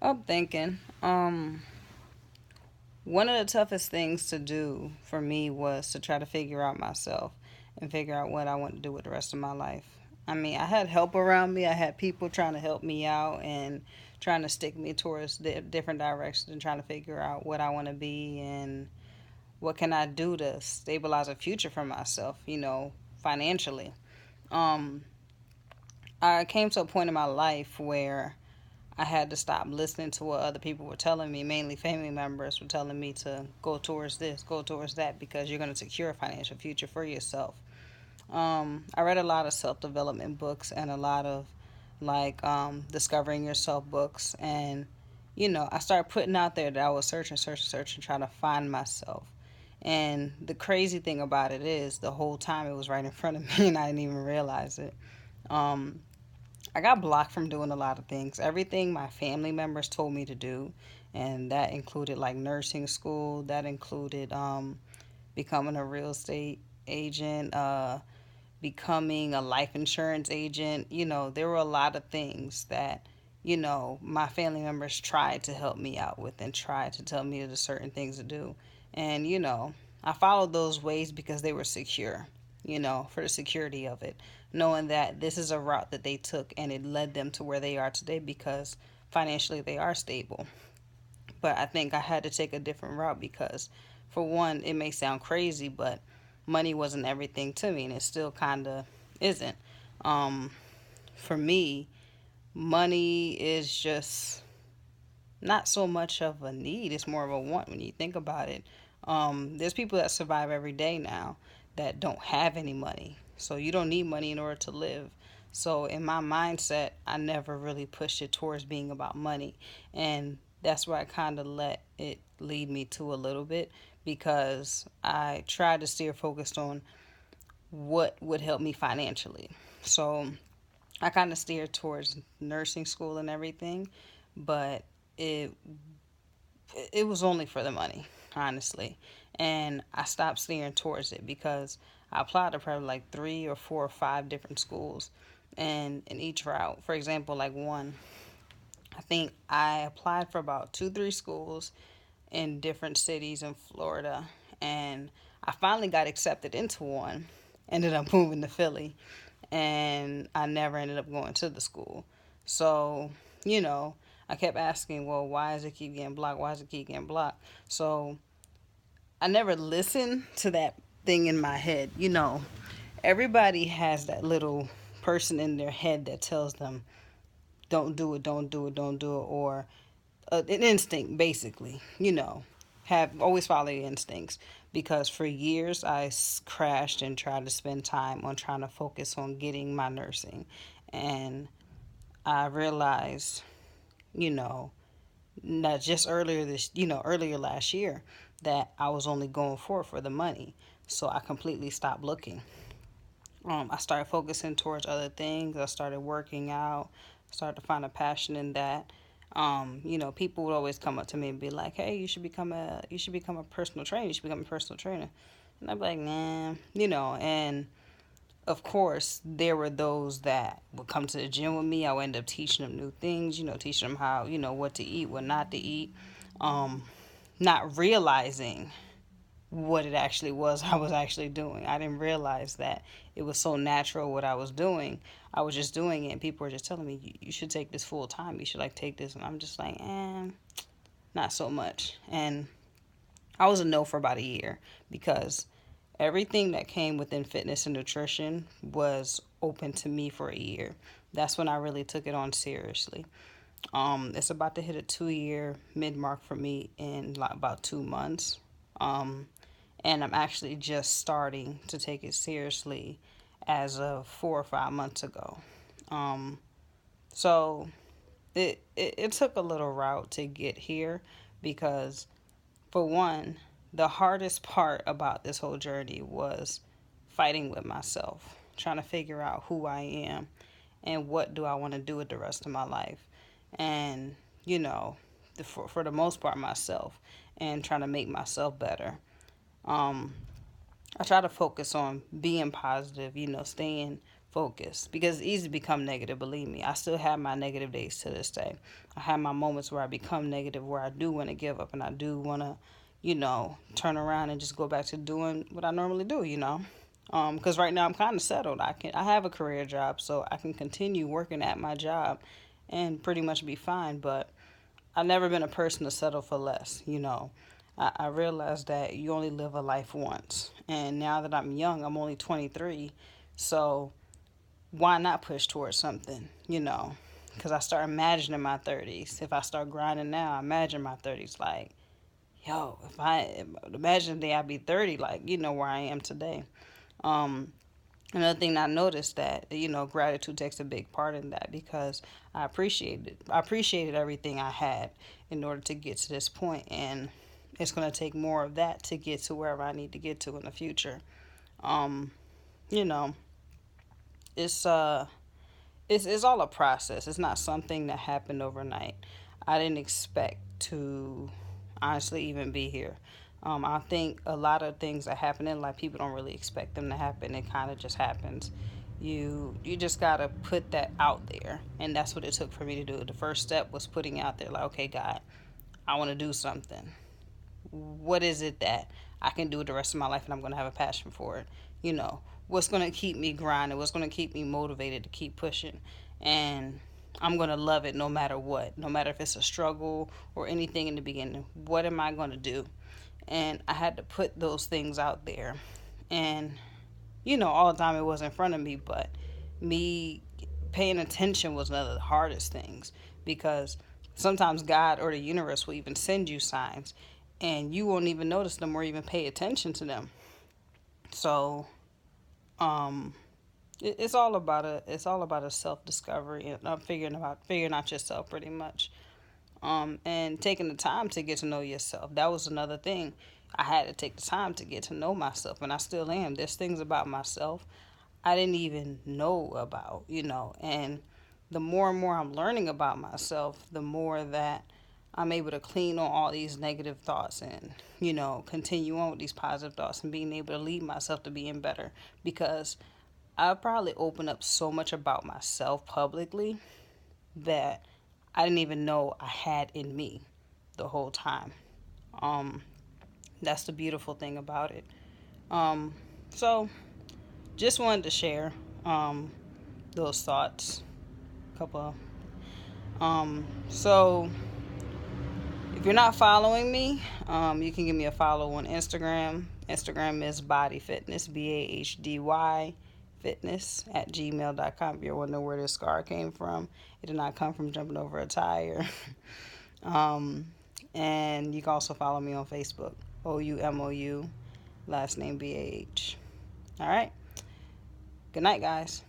I'm thinking. One of the toughest things to do for me was to try to figure out myself and figure out what I want to do with the rest of my life. I mean, I had help around me. I had people trying to help me out and trying to stick me towards different directions and trying to figure out what I want to be and what can I do to stabilize a future for myself, financially. Um, I came to a point in my life where I had to stop listening to what other people were telling me, mainly family members were telling me to go towards this, go towards that, because you're going to secure a financial future for yourself. I read a lot of self development books and a lot of discovering yourself books. And, I started putting out there that I was searching, trying to find myself. And the crazy thing about it is, the whole time it was right in front of me and I didn't even realize it. Um, I got blocked from doing a lot of things. Everything my family members told me to do, and that included like nursing school, that included becoming a real estate agent, becoming a life insurance agent. There were a lot of things that, my family members tried to help me out with and tried to tell me the certain things to do. And, I followed those ways because they were secure, for the security of it, knowing that this is a route that they took and it led them to where they are today because financially they are stable. But I think I had to take a different route because, for one, it may sound crazy, but money wasn't everything to me, and it still kind of isn't. Um, for me, money is just not so much of a need, it's more of a want when you think about it. There's people that survive every day now that don't have any money. So you don't need money in order to live. So in my mindset, I never really pushed it towards being about money. And that's where I kind of let it lead me to a little bit because I tried to steer focused on what would help me financially. So I kind of steered towards nursing school and everything, but it it was only for the money, honestly. And I stopped steering towards it because I applied to probably like 3 or 4 or 5 different schools. And in each route, for example, like one, I think I applied for about 2, 3 schools in different cities in Florida. And I finally got accepted into one, ended up moving to Philly, and I never ended up going to the school. So, you know, I kept asking, well, why does it keep getting blocked? Why does it keep getting blocked? So I never listened to that thing in my head. Everybody has that little person in their head that tells them, don't do it, don't do it, don't do it, or an instinct, basically. Have always follow your instincts because for years I crashed and tried to spend time on trying to focus on getting my nursing, and I realized, you know, not just earlier last year, that I was only going for the money. So I completely stopped looking. I started focusing towards other things. I started working out. Started to find a passion in that. People would always come up to me and be like, "Hey, you should become a personal trainer. You should become a personal trainer." And I'd be like, "Nah," And of course, there were those that would come to the gym with me. I would end up teaching them new things. Teaching them how what to eat, what not to eat. Um, Not realizing what it actually was I was actually doing. I didn't realize that it was so natural what I was doing. I was just doing it, and people were just telling me, you should take this full time. You should take this, and I'm just like, not so much. And I was a no for about a year because everything that came within fitness and nutrition was open to me for a year. That's when I really took it on seriously. It's about to hit a 2 year mid mark for me in like about 2 months. Um, and I'm actually just starting to take it seriously as of 4 or 5 months ago. Um, so it took a little route to get here because, for one, the hardest part about this whole journey was fighting with myself, trying to figure out who I am and what do I want to do with the rest of my life. And, for the most part, myself and trying to make myself better. Um, I try to focus on being positive, staying focus, because it's easy to become negative. Believe me, I still have my negative days to this day. I have my moments where I become negative, where I do want to give up and I do want to, turn around and just go back to doing what I normally do. Because right now I'm kind of settled. I have a career job, so I can continue working at my job and pretty much be fine. But I've never been a person to settle for less. I realized that you only live a life once. And now that I'm young, I'm only 23. So why not push towards something? Because I start imagining my 30s. If I start grinding now, I imagine my 30s like, yo, if I imagine the day I'd be 30, like, where I am today. Um, Another thing I noticed that, gratitude takes a big part in that, because I appreciated everything I had in order to get to this point, and it's going to take more of that to get to wherever I need to get to in the future. Um, you know, it's uh it's all a process. It's not something that happened overnight. I didn't expect to honestly even be here. I think a lot of things that happen in life, people don't really expect them to happen. It kind of just happens. You just gotta put that out there, and that's what it took for me to do. The first step was putting out there, like, okay, God, I want to do something. What is it that I can do the rest of my life, and I'm going to have a passion for it? What's going to keep me grinding? What's going to keep me motivated to keep pushing? And I'm going to love it no matter what, no matter if it's a struggle or anything in the beginning. What am I going to do? And I had to put those things out there. And, all the time it was in front of me, but me paying attention was one of the hardest things, because sometimes God or the universe will even send you signs and you won't even notice them or even pay attention to them. So, um, it's all about a self discovery and figuring out yourself pretty much. And taking the time to get to know yourself. That was another thing. I had to take the time to get to know myself, and I still am. There's things about myself I didn't even know about. And the more and more I'm learning about myself, the more that I'm able to clean on all these negative thoughts and continue on with these positive thoughts and being able to lead myself to being better. Because I probably opened up so much about myself publicly that I didn't even know I had in me the whole time. Um, that's the beautiful thing about it. So just wanted to share um, those thoughts. Couple. So if you're not following me, you can give me a follow on Instagram. Instagram is Bahdyfitness, Bahdy fitness at gmail.com. If you're wondering where this scar came from, it did not come from jumping over a tire. um, and you can also follow me on Facebook, OUMOU, last name BAH. All right. Good night, guys.